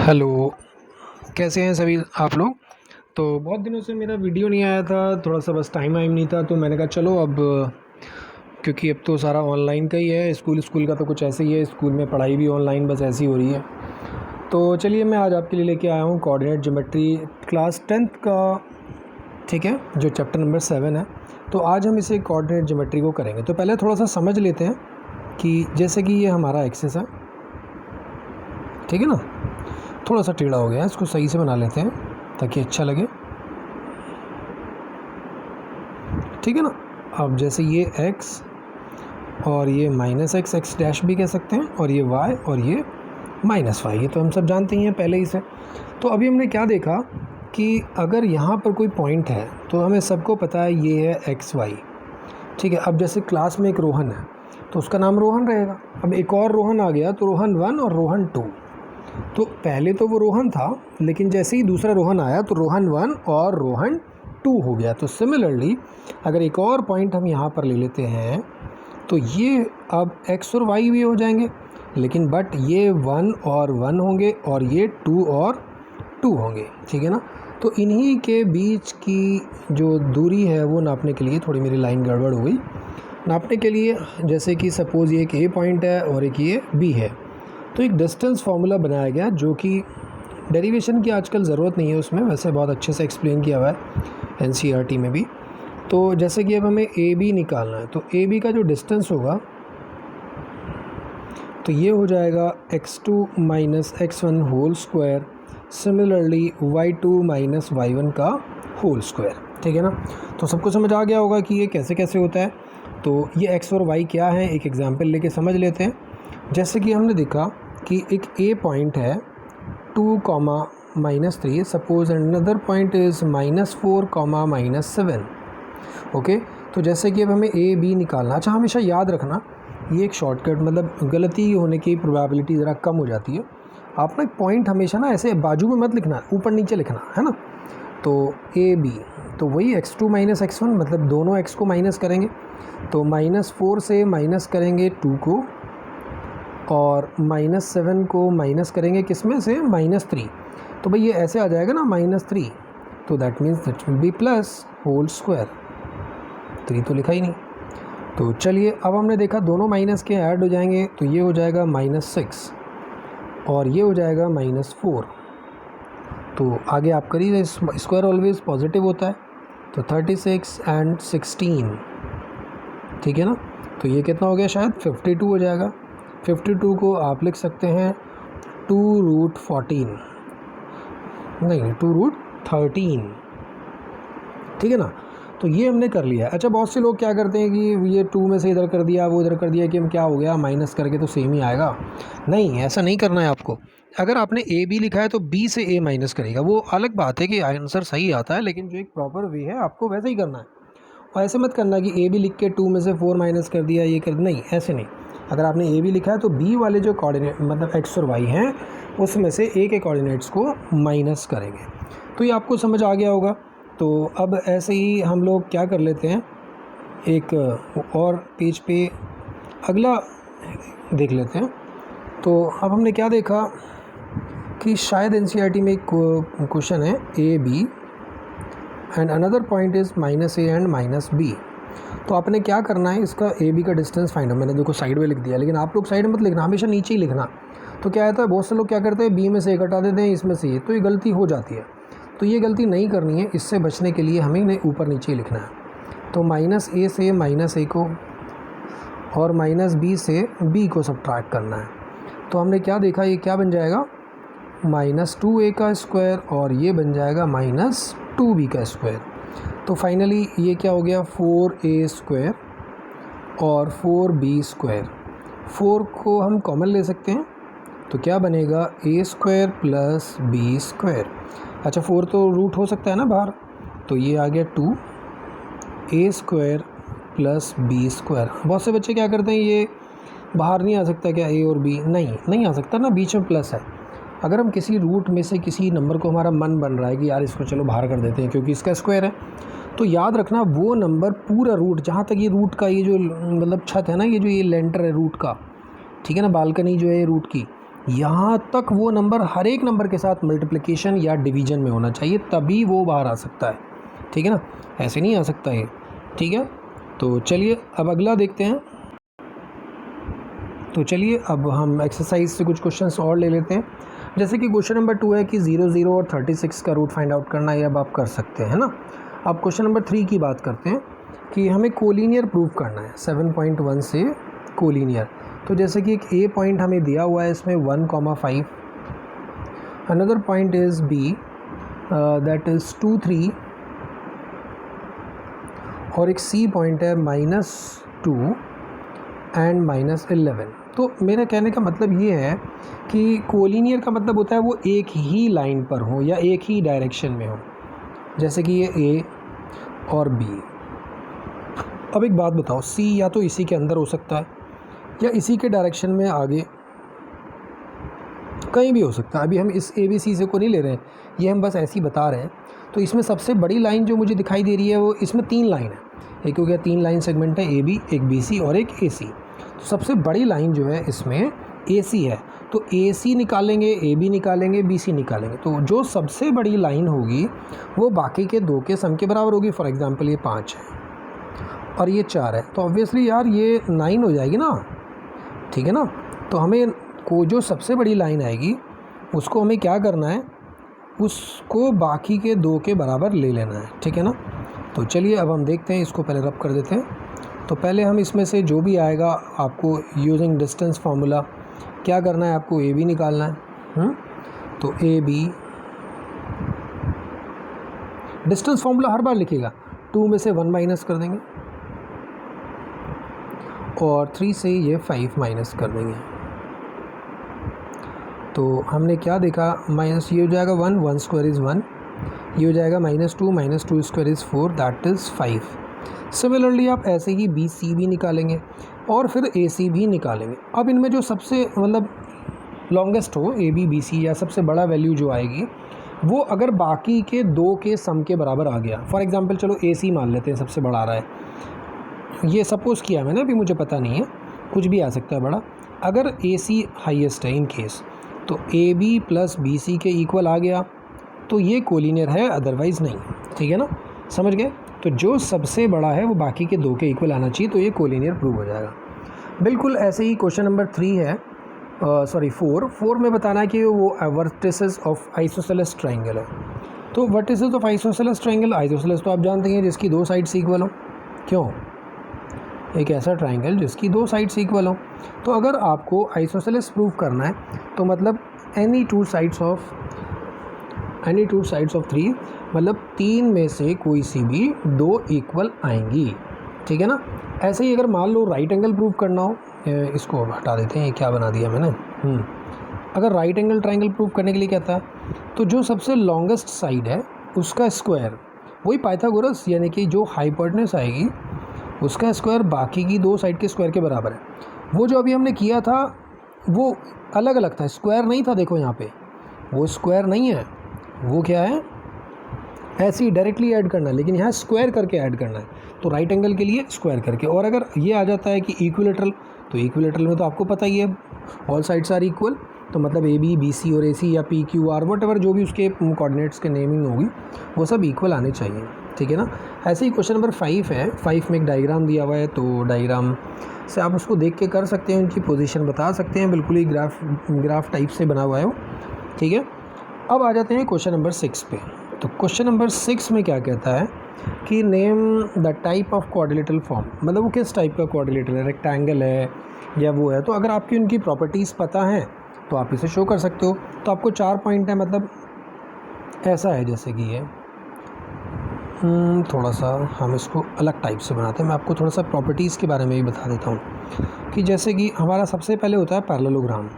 Hello. कैसे हैं सभी आप लोग। तो बहुत दिनों से मेरा वीडियो नहीं आया था, थोड़ा सा बस टाइम वाइम नहीं था, तो मैंने कहा चलो अब क्योंकि अब तो सारा ऑनलाइन का ही है। स्कूल का तो कुछ ऐसे ही है, स्कूल में पढ़ाई भी ऑनलाइन बस ऐसी हो रही है। तो चलिए मैं आज आपके लिए लेके आया हूँ कोऑर्डिनेट ज्योमेट्री क्लास 10th का, ठीक है, जो चैप्टर नंबर 7 है। तो आज हम इसे कोऑर्डिनेट ज्योमेट्री को करेंगे। तो पहले थोड़ा सा समझ लेते हैं कि जैसे कि ये हमारा एक्सिस है, ठीक है ना। थोड़ा सा टेढ़ा हो गया है, इसको सही से बना लेते हैं ताकि अच्छा लगे, ठीक है ना। अब जैसे ये x और ये -x, x डैश भी कह सकते हैं, और ये y और ये -y, ये तो हम सब जानते ही हैं पहले ही से। तो अभी हमने क्या देखा कि अगर यहाँ पर कोई पॉइंट है तो हमें सबको पता है ये है xy, ठीक है। अब जैसे क्लास में एक रोहन है तो उसका नाम रोहन रहेगा। अब एक और रोहन आ गया तो रोहन 1 और रोहन 2। तो पहले तो वो रोहन था, लेकिन जैसे ही दूसरा रोहन आया तो रोहन 1 और रोहन 2 हो गया। तो सिमिलरली अगर एक और पॉइंट हम यहाँ पर ले लेते हैं तो ये अब x और y भी हो जाएंगे, लेकिन बट ये 1 और 1 होंगे और ये 2 और 2 होंगे, ठीक है ना। तो इन्हीं के बीच की जो दूरी है वो नापने के लिए, थोड़ी मेरी लाइन गड़बड़ हो गई, नापने के लिए जैसे कि सपोज़ ये एक A पॉइंट है और एक ये B है, तो एक डिस्टेंस फार्मूला बनाया गया जो कि डेरिवेशन की आजकल ज़रूरत नहीं है उसमें, वैसे बहुत अच्छे से एक्सप्लेन किया हुआ है NCERT में भी। तो जैसे कि अब हमें AB निकालना है, तो AB का जो डिस्टेंस होगा तो ये हो जाएगा x2 - x1 whole square, similarly y2 - y1 का होल स्क्वायर, ठीक है ना। तो सबको समझ आ गया होगा कि ये कैसे कैसे होता है। तो ये x और y क्या है, एक एग्जांपल लेके समझ लेते हैं। जैसे कि हमने देखा कि एक A पॉइंट है 2, -3, suppose another point is -4, -7, okay. तो जैसे कि अब हमें A B निकालना। अच्छा, हमेशा याद रखना ये एक शॉर्टकट, मतलब गलती होने की प्रोबेबिलिटी ज़रा कम हो जाती है। आप ना एक पॉइंट हमेशा ना ऐसे बाजू में मत लिखना, ऊपर नीचे लिखना है ना। तो AB, तो वही x2 - x1, मतलब दोनों x को माइनस करेंगे, तो -4 से माइनस करेंगे 2 को, और -7 को माइनस करेंगे किस में से, -3। तो भाई ये ऐसे आ जाएगा ना -3, तो that means that will be plus whole square. 3 तो लिखा ही नहीं। तो चलिए अब हमने देखा दोनों माइनस के ऐड हो जाएंगे, तो ये हो जाएगा -6 और ये हो जाएगा -4। तो आगे आप करिए, स्क्वायर ऑलवेज पॉजिटिव होता है, तो 36 एंड 16, ठीक है ना। तो ये कितना हो गया, शायद 52 हो जाएगा। 52 को आप लिख सकते हैं 2√14, नहीं 2√13, ठीक है ना। तो ये हमने कर लिया। अच्छा, बहुत से लोग क्या करते हैं कि ये 2 में से इधर कर दिया, वो इधर कर दिया, कि हम क्या हो गया माइनस करके तो सेम ही आएगा। नहीं, ऐसा नहीं करना है आपको। अगर आपने AB लिखा है तो B से A माइनस करेगा, वो अलग बात है कि आंसर सही आता है, लेकिन जो एक प्रॉपर वे है आपको वैसे ही करना है। और ऐसे मत करना कि AB लिख के 2 में से 4 माइनस कर दिया, ये कर, नहीं ऐसे नहीं। अगर आपने AB लिखा है तो B वाले जो कोऑर्डिनेट मतलब x और y हैं उसमें से A के कोऑर्डिनेट्स को माइनस करेंगे। तो ये आपको समझ आ गया होगा। तो अब ऐसे ही हम लोग क्या कर लेते हैं, एक और पेज पे अगला देख लेते हैं। तो अब हमने क्या देखा कि शायद NCERT में एक क्वेश्चन है AB and another point is -A and -B। तो आपने क्या करना है, इसका AB का डिस्टेंस फाइंड आउट, मैंने देखो साइड में लिख दिया, लेकिन आप लोग साइड मत लिखना, हमेशा नीचे ही लिखना। तो क्या होता है, बहुत से लोग क्या करते हैं B में से A हटा देते हैं, इसमें से ये, तो ये गलती हो जाती है। तो ये गलती नहीं करनी है, इससे बचने के लिए हमें इन्हें ऊपर नीचे ही लिखना है। तो -A से -A को और -B से B को सब्ट्रैक्ट करना है। तो हमने क्या देखा, ये क्या बन जाएगा, -2A का स्क्वायर, और ये बन जाएगा -2B का स्क्वायर। तो फाइनली ये क्या हो गया, 4A स्क्वायर और 4B स्क्वायर। 4 को हम कॉमन ले सकते हैं, तो क्या बनेगा, A square plus B square. अच्छा, 4 तो रूट हो सकता है ना बाहर, तो ये आ गया 2A square plus B square. बहुत से बच्चे क्या करते हैं, ये बाहर नहीं आ सकता क्या A और B, नहीं आ सकता ना, बीच में प्लस है। अगर हम किसी रूट में से किसी नंबर को, हमारा मन बन रहा है कि यार इसको चलो बाहर कर देते हैं क्योंकि इसका स्क्वायर है, तो याद रखना वो नंबर पूरा रूट, जहाँ तक ये रूट का ये जो मतलब छत है ना, ये जो ये लेंटर है रूट का, ठीक है ना, बालकनी जो है रूट की, यहाँ तक वो नंबर हर एक नंबर के साथ मल्टीप्लिकेशन या डिवीजन में होना चाहिए, तभी वो बाहर आ सकता है। ठीक है ना, ऐसे नहीं आ सकता ये। ठीक है, तो चलिए अब अगला देखते हैं। तो चलिए अब हम एक्सरसाइज से कुछ क्वेश्चंस और ले लेते हैं। जैसे कि क्वेश्चन नंबर 2 है कि 00 और 36 का रूट फाइंड आउट करना है, अब आप कर सकते हैं ना। अब क्वेश्चन नंबर 3 की बात करते हैं कि हमें कोलिनियर प्रूव करना है 7.1 से कोलिनियर। तो जैसे कि एक ए पॉइंट हमें दिया हुआ है इसमें 1,5, another point is B that is 2, 3, और एक सी पॉइंट है -2 एंड -11। तो मेरा कहने का मतलब ये है कि कोलिनियर का मतलब होता है वो एक ही लाइन पर हो या एक ही डायरेक्शन में हो, जैसे कि ये ए और बी। अब एक बात बताओ, सी या तो इसी के अंदर हो सकता है या इसी के डायरेक्शन में आगे कहीं भी हो सकता है। अभी हम इस ए बी सी से को नहीं ले रहे हैं, ये हम बस ऐसे ही बता रहे हैं। तो इसमें सबसे बड़ी लाइन जो मुझे दिखाई दे रही है वो इसमें 3 लाइन है। एक हो गया 3 लाइन सेगमेंट है, ए बी, एक बी सी और एक ए सी। तो सबसे बड़ी लाइन जो है इसमें ए सी है, तो ए सी निकालेंगे, ए बी निकालेंगे, बी सी निकालेंगे, तो जो सबसे बड़ी लाइन होगी वो बाकी के 2 के सम के बराबर होगी। फॉर एग्जांपल ये 5 है और ये 4 है, तो ऑब्वियसली यार ये 9 हो जाएगी ना। ठीक है ना, तो हमें को जो सबसे बड़ी लाइन आएगी उसको हमें क्या करना है, उसको बाकी के 2 के बराबर ले लेना है। ठीक है ना, तो चलिए अब हम देखते हैं, इसको पहले रब कर देते हैं। तो पहले हम इसमें से जो भी आएगा आपको यूजिंग डिस्टेंस फार्मूला क्या करना है, आपको ए बी निकालना है। तो ए बी डिस्टेंस फार्मूला हर बार लिखिएगा, 2 में से 1 माइनस कर देंगे और 3 से ये 5 माइनस कर देंगे। तो हमने क्या देखा, माइनस ये हो जाएगा 1, 1 स्क्वायर इज़ 1, ये हो जाएगा -2 square is 4, that is 5। Similarly आप ऐसे ही बी सी भी निकालेंगे और फिर ए सी भी निकालेंगे। अब इनमें जो सबसे मतलब लॉन्गेस्ट हो ए बी बी सी या सबसे बड़ा वैल्यू जो आएगी वो अगर बाकी के 2 के सम के बराबर आ गया, फॉर एग्जांपल चलो ए सी मान लेते हैं सबसे बड़ा आ रहा है, ये सपोज़ किया मैंने, अभी मुझे पता नहीं है, कुछ भी आ सकता है बड़ा। अगर ए सी हाइएस्ट है इन केस, तो A B plus B C के इक्वल आ गया तो ये कोलिनियर है, अदरवाइज़ नहीं। ठीक है ना, समझ गए। तो जो सबसे बड़ा है वो बाकी के 2 के इक्वल आना चाहिए, तो ये कोलिनियर प्रूव हो जाएगा। बिल्कुल ऐसे ही क्वेश्चन नंबर 3 है, सॉरी 4 में बताना है कि वो वर्टिसेस ऑफ आइसोसेलेस ट्रायंगल है। तो vertices of isosceles triangle, isosceles तो आप जानते हैं जिसकी 2 साइड्स इक्वल हो। क्यों, एक ऐसा ट्रायंगल जिसकी 2 साइड्स इक्वल हो। तो अगर आपको आइसोसेलेस प्रूव करना है तो मतलब एनी टू साइड्स ऑफ 3, मतलब 3 में से कोई सी भी 2 इक्वल आएंगी। ठीक है ना। ऐसे ही अगर मान लो राइट एंगल प्रूव करना हो, इसको हटा देते हैं, ये क्या बना दिया मैंने। अगर राइट एंगल ट्रायंगल प्रूव करने के लिए कहता है तो जो सबसे लॉन्गेस्ट साइड है उसका स्क्वायर, वही पाइथागोरस यानी कि जो हाइपोटेनस आएगी उसका स्क्वायर बाकी की 2 साइड के स्क्वायर के बराबर है। वो जो अभी हमने किया था वो अलग अलग था, स्क्वायर नहीं था। देखो यहाँ पे वो स्क्वायर नहीं है, वो क्या है, ऐसे ही डायरेक्टली ऐड करना है, लेकिन यहाँ स्क्वायर करके ऐड करना है। तो राइट एंगल के लिए स्क्वायर करके। और अगर ये आ जाता है कि इक्विलेटरल, तो इक्विलेटरल में तो आपको पता ही है ऑल साइड्स आर इक्वल, तो मतलब ए बी बी सी और ए सी या P Q R what ever जो भी उसके कोऑर्डिनेट्स के नेमिंग होगी वो सब इक्वल आने चाहिए। ठीक है ना। ऐसे ही क्वेश्चन नंबर 5 है, 5 में एक डायग्राम दिया हुआ है, तो डायग्राम से आप उसको देख के कर सकते हैं, उनकी पोजीशन बता सकते हैं, बिल्कुल ही ग्राफ टाइप से बना हुआ है वो। ठीक है। अब आ जाते हैं क्वेश्चन नंबर 6 पे। तो क्वेश्चन नंबर 6 में क्या कहता है कि name the type of quadrilateral form, मतलब वो किस टाइप का क्वाड्रिलेटरल है, रेक्टेंगल है या वो है। तो अगर आपकी उनकी प्रॉपर्टीज़ पता है तो आप इसे शो कर सकते हो। तो आपको 4 पॉइंट है, मतलब ऐसा है जैसे कि ये थोड़ा सा हम इसको अलग टाइप से बनाते हैं। मैं आपको थोड़ा सा प्रॉपर्टीज़ के बारे में भी बता देता हूँ कि जैसे कि हमारा सबसे पहले होता है पैरेललोग्राम।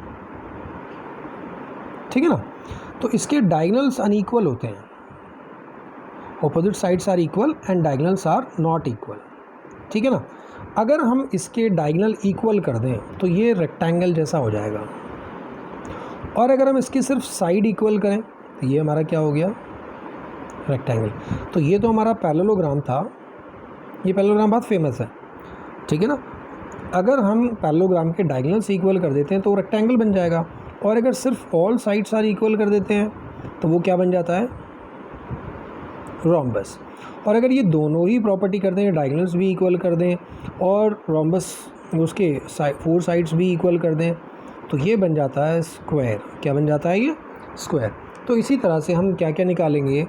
ठीक है ना। तो इसके डायगोनल्स अनइक्वल होते हैं, opposite sides are equal and diagonals are not equal. ठीक है ना। अगर हम इसके डायगोनल इक्वल कर दें तो ये रेक्टेंगल जैसा हो जाएगा, और अगर हम इसकी सिर्फ साइड इक्वल करें तो ये हमारा क्या हो गया, रेक्टेंगल। तो ये तो हमारा पैरेललोग्राम था, ये पैरेललोग्राम बहुत फेमस है। ठीक है ना। अगर हम पैरेललोग्राम के डायगोनल्स इक्वल कर देते हैं तो रेक्टेंगल बन जाएगा, और अगर सिर्फ ऑल साइड्स आर इक्वल कर देते हैं तो वो क्या बन जाता है, रोम्बस। और अगर ये दोनों ही प्रॉपर्टी कर दें, डायगोनल्स भी इक्वल कर दें और रोम्बस उसके 4 साइड्स भी इक्वल कर दें, तो ये बन जाता है स्क्वायर। क्या बन जाता है ये, स्क्वायर। तो इसी तरह से हम क्या क्या निकालेंगे,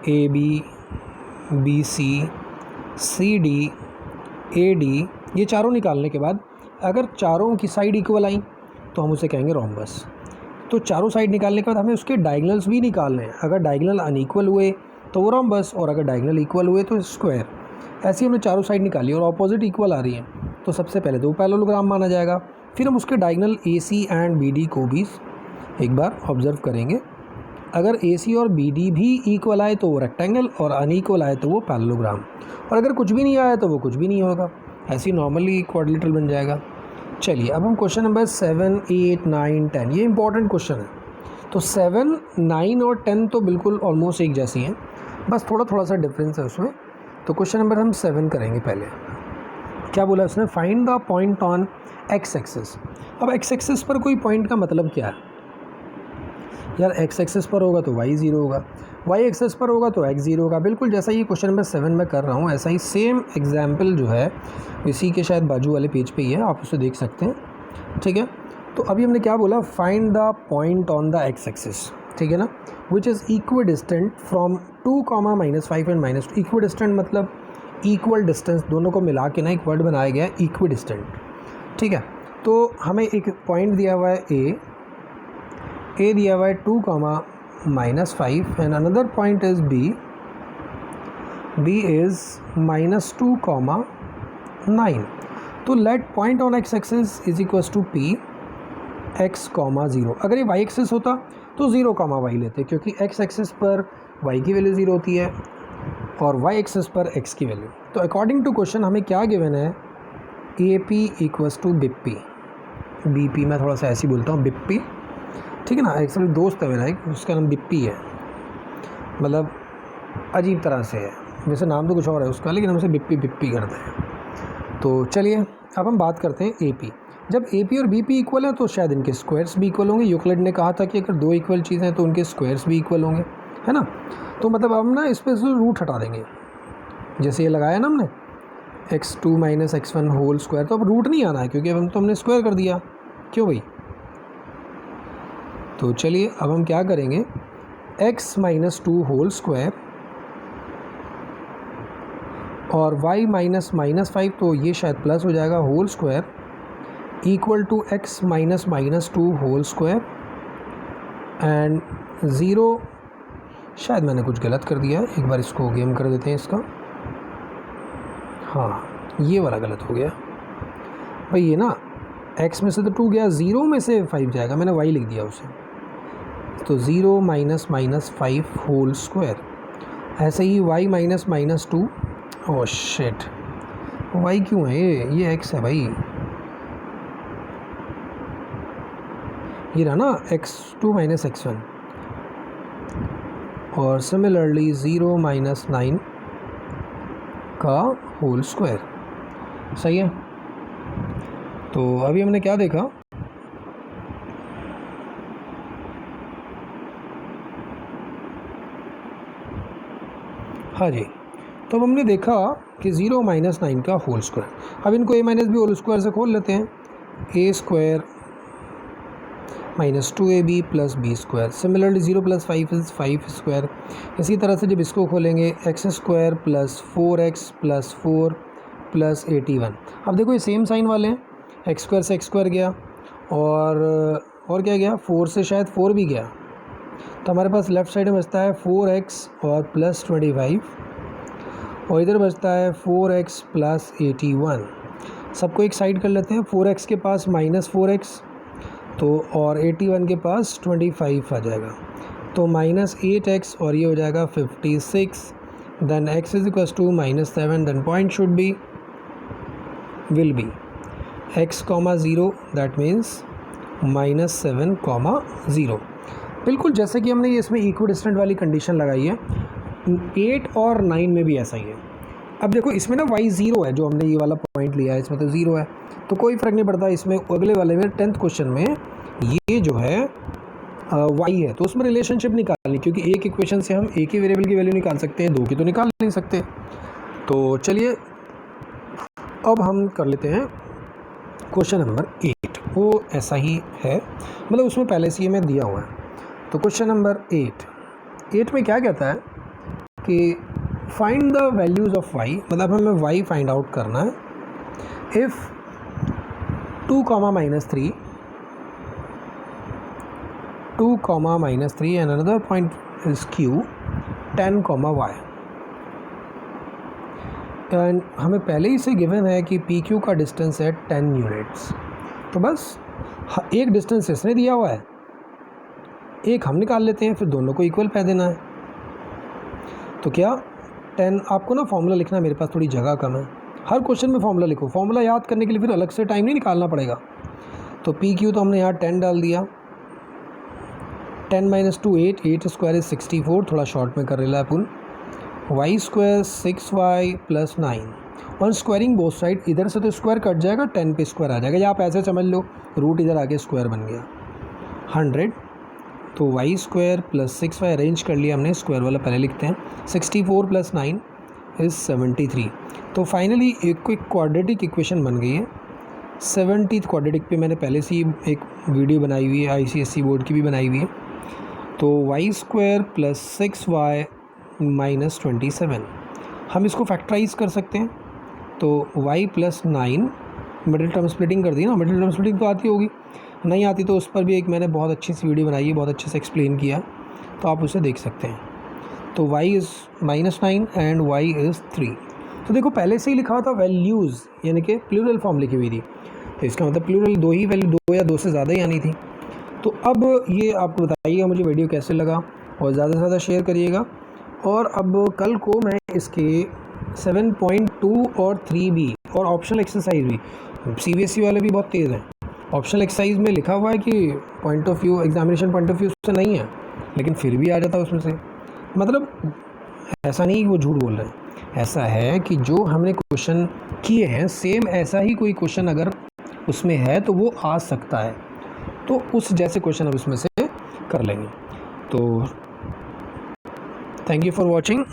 A B, B C, C D, A D, ये चारों निकालने के बाद अगर चारों की साइड इक्वल आई तो हम उसे कहेंगे रोम्बस। तो चारों साइड निकालने के बाद हमें उसके डायगोनल्स भी निकालने हैं। अगर डायगोनल अनइक्वल हुए तो वो रोम्बस, और अगर डायगोनल इक्वल हुए तो स्क्वायर। ऐसे ही हमने चारों साइड निकाली और ऑपोजिट इक्वल आ रही हैं, तो सबसे पहले तो वो पैरेललोग्राम माना जाएगा। फिर हम उसके diagonal A C and B D को भी एक बार ऑब्जर्व करेंगे। अगर ए सी और बी डी भी इक्वल आए तो वो रेक्टेंगल, और अनइक्वल आए तो वो पैरेललोग्राम, और अगर कुछ भी नहीं आया तो वो कुछ भी नहीं होगा, ऐसे ही नॉर्मली क्वाड्रिलेटरल बन जाएगा। चलिए अब हम क्वेश्चन नंबर 7, 8, 9, 10, ये इंपॉर्टेंट क्वेश्चन है। तो 7, 9 और 10 तो बिल्कुल ऑलमोस्ट एक जैसी हैं, बस थोड़ा थोड़ा सा डिफरेंस है उसमें। तो क्वेश्चन नंबर हम 7 करेंगे। पहले क्या बोला उसने, find the point on x axis. अब एक्स एक्सिस पर कोई पॉइंट का मतलब क्या है यार, एक्स एक्सिस पर होगा तो वाई 0 होगा, वाई एक्सिस पर होगा तो एक्स 0 होगा। बिल्कुल जैसा ये क्वेश्चन नंबर 7 में कर रहा हूँ, ऐसा ही सेम एग्जाम्पल जो है इसी के शायद बाजू वाले पेज पे ही है, आप उसे देख सकते हैं। ठीक है, तो अभी हमने क्या बोला, find the point on the x axis, ठीक है ना, which is equi distant from 2, -5 and -2। Equi distant मतलब इक्वल डिस्टेंस, दोनों को मिला के ना एक वर्ड बनाया गया है इक्वी डिस्टेंट। ठीक है, तो हमें एक पॉइंट दिया हुआ है ए दिया हुआ है 2, -5 and another point is B is -2, 9। तो let point on x axis is equals to P x, 0। अगर ये y एक्सिस होता तो 0, y लेते, क्योंकि x एक्सिस पर y की वैल्यू 0 होती है और y एक्सिस पर x की वैल्यू। तो अकॉर्डिंग टू क्वेश्चन हमें क्या गिवन है, A P equals to BP, B P मैं थोड़ा सा ऐसे ही बोलता हूँ, बिप्पी, ठीक है ना। एक्चुअली दोस्त है मेरा एक, उसका नाम बिप्पी है, मतलब अजीब तरह से है, वैसे नाम तो कुछ और है उसका, लेकिन हम उसे बिप्पी करते हैं। तो चलिए अब हम बात करते हैं ए पी। जब ए पी और बी पी इक्वल है तो शायद इनके स्क्वायर्स भी इक्वल होंगे। यूक्लिड ने कहा था कि अगर 2 इक्वल चीज़ें हैं तो उनके स्क्वायर्स भी इक्वल होंगे, है ना। तो मतलब हम ना इस पर रूट हटा देंगे, जैसे ये लगाया ना हमने x2 - x1 होल स्क्वायर, तो अब रूट नहीं आना है क्योंकि अब हमने स्क्वायर कर दिया, क्यों भाई। तो चलिए अब हम क्या करेंगे, x - 2 होल स्क्वायर और y -5, तो ये शायद प्लस हो जाएगा, whole square equal to x -2 whole square and 0। शायद मैंने कुछ गलत कर दिया है, एक बार इसको गेम कर देते हैं इसका। हाँ, ये वाला गलत हो गया भाई, ये ना x में से तो 2 गया, 0 में से 5 जाएगा, मैंने y लिख दिया उसे। तो 0 -5 होल स्क्वायर, ऐसे ही y -2, ओह शिट, y क्यों है ये x है भाई, ये रहा ना x2 - x1, और सिमिलरली 0 -9 का होल स्क्वायर। सही है। तो अभी हमने क्या देखा, हाँ जी, तो अब हमने देखा कि 0 -9 का होल स्क्वायर। अब इनको a - b होल स्क्वायर से खोल लेते हैं, a square -2ab + b square. Similarly 0 + 5 is 5 square. इसी तरह से जब इसको खोलेंगे x स्क्वायर + 4x + 4 + 81। अब देखो ये सेम साइन वाले हैं, x स्क्वायर से x स्क्वायर गया और क्या गया, 4 से शायद 4 भी गया, तो हमारे पास लेफ़्ट साइड में बचता है 4x और +25, और इधर बचता है 4x + 81। सबको एक साइड कर लेते हैं, 4x के पास -4x, तो और 81 के पास 25 आ जाएगा, तो -8x, और ये हो जाएगा 56। Then x is equal to -7, then point should be will be x, 0, that means -7, 0। बिल्कुल जैसे कि हमने ये इसमें इक्विडिस्टेंट वाली कंडीशन लगाई है, 8 और 9 में भी ऐसा ही है। अब देखो इसमें ना y 0 है, जो हमने ये वाला पॉइंट लिया है इसमें तो 0 है, तो कोई फ़र्क नहीं पड़ता। इसमें अगले वाले में 10th क्वेश्चन में ये जो है y है, तो उसमें रिलेशनशिप निकालनी, क्योंकि एक इक्वेशन से हम एक ही वेरिएबल की वैल्यू निकाल सकते हैं, दो की तो निकाल नहीं सकते। तो चलिए अब हम कर लेते हैं क्वेश्चन नंबर 8। वो ऐसा ही है, मतलब उसमें पहले से ही हमें दिया हुआ है। तो क्वेश्चन नंबर 8 में क्या कहता है कि find the values of y, मतलब हमें y फाइंड आउट करना है। If 2, -3 and another point is q 10, y, and हमें पहले ही से गिवन है कि पी क्यू का डिस्टेंस है 10 यूनिट्स। तो बस एक डिस्टेंस इसने दिया हुआ है, एक हम निकाल लेते हैं, फिर दोनों को इक्वल पै देना है। तो क्या 10, आपको ना फॉर्मूला लिखना, मेरे पास थोड़ी जगह कम है, हर क्वेश्चन में फॉर्मूला लिखो। फॉर्मूला याद करने के लिए फिर अलग से टाइम नहीं निकालना पड़ेगा। तो पी क्यू तो हमने यहाँ 10 डाल दिया, 10 - 2 8, 8 स्क्वायर इज 64, थोड़ा शॉर्ट में कर रहा है अपन। वाई स्क्वायर 6y + 9, और स्क्वायरिंग बोथ साइड, इधर से तो स्क्वायर कट जाएगा, 10 पे स्क्वायर आ जाएगा, या आप ऐसे समझ लो रूट इधर आके स्क्वायर बन गया 100। तो वाई स्क्वायर + 6y अरेंज कर लिया हमने, स्क्वायर वाला पहले लिखते हैं। 64 + 9 इज़ 73। तो फाइनली एक क्वाड्रेटिक इक्वेशन बन गई है। 70th क्वाड्रेटिक पे मैंने पहले से ही एक वीडियो बनाई हुई है, ICSE बोर्ड की भी बनाई हुई है। तो वाई स्क्वायर + 6y - 27, हम इसको फैक्टराइज कर सकते हैं। तो y + 9, मिडिल टर्म स्प्लिटिंग कर दी ना, मिडिल टर्म स्प्लिटिंग तो आती होगी, नहीं आती तो उस पर भी एक मैंने बहुत अच्छी सी वीडियो बनाई है, बहुत अच्छे से एक्सप्लेन किया, तो आप उसे देख सकते हैं। तो y is -9 and y is 3। तो देखो पहले से ही लिखा हुआ था वैल्यूज़, यानी कि प्लूरल फॉर्म लिखी हुई थी, तो इसका मतलब प्लूरल दो ही वैल्यू, दो या दो से ज़्यादा ही आनी थी। तो अब ये आपको बताइएगा मुझे वीडियो कैसे लगा, और ज़्यादा से ज़्यादा शेयर करिएगा। और अब कल को मैं इसके 7.2 और 3 भी, और ऑप्शनल एक्सरसाइज भी, CBSE वाले भी बहुत तेज़ हैं। ऑप्शनल एक्सरसाइज में लिखा हुआ है कि point of view, examination point of view से नहीं है, लेकिन फिर भी आ जाता है उसमें से। मतलब ऐसा नहीं कि वो झूठ बोल रहे हैं, ऐसा है कि जो हमने क्वेश्चन किए हैं सेम ऐसा ही कोई क्वेश्चन अगर उसमें है तो वो आ सकता है। तो उस जैसे क्वेश्चन अब इसमें से कर लेंगे। तो थैंक यू फॉर वॉचिंग।